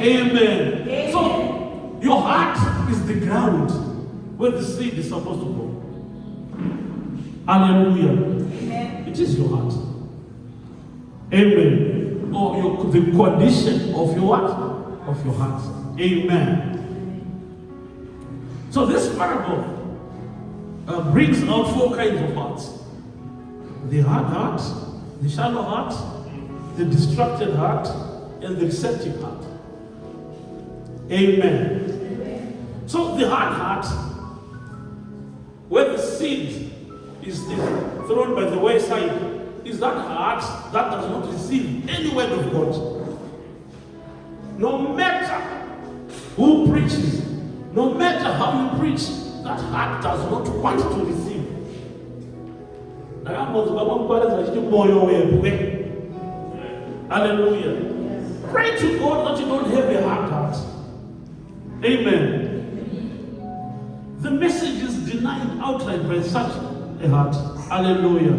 Amen. So, your heart is the ground where the seed is supposed to go. Hallelujah. Amen. It is your heart. Amen. Or the condition of your what? Of your heart. Amen. So this parable brings out 4 kinds of hearts. The hard heart, the shallow heart, the distracted heart, and the receptive heart. Amen. So the hard heart, where the seed is thrown by the wayside, is that heart that does not receive any word of God. No matter who preaches, no matter how you preach, that heart does not want to receive. Hallelujah. Pray to God that you don't have a hard heart. Amen. The message is denied outright by such a heart. Hallelujah.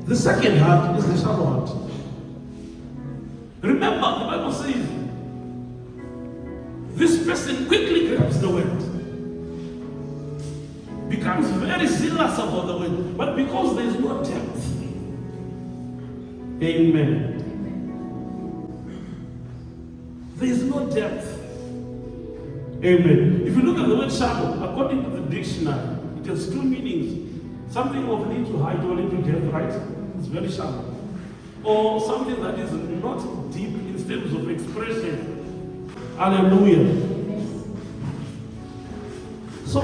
The second heart is the shallow heart. Remember, the Bible says, this person quickly grabs the word, becomes very zealous about the word, but because there is no depth. Amen. There is no depth. Amen. If you look at the word shallow, according to the dictionary, it has 2 meanings. Something of little height or little depth, right? It's very shallow. Or something that is not deep in terms of expression. Hallelujah. So,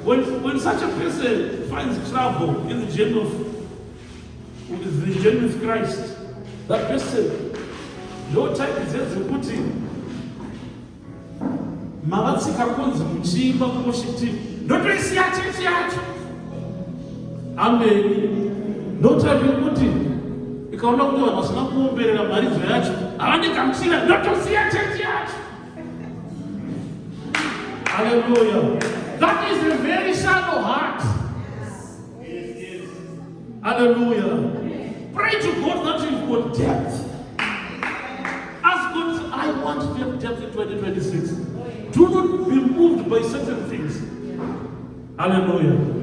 when such a person finds trouble in the journey with Christ, that person, no time is just putting Mavatsika konzi muchimba kumoshiti. Don't you see it? Amen. Don't have you put it. Ikaona kuti vanhu vasina kuomberera maridzo yacho havane kamuchira ndotosiya chechi yacho. Hallelujah. That is a very shallow heart. Yes. Hallelujah. Pray to God that you've got depth. Ask God, I want to have depth in 2026. Do not be moved by certain things. Hallelujah.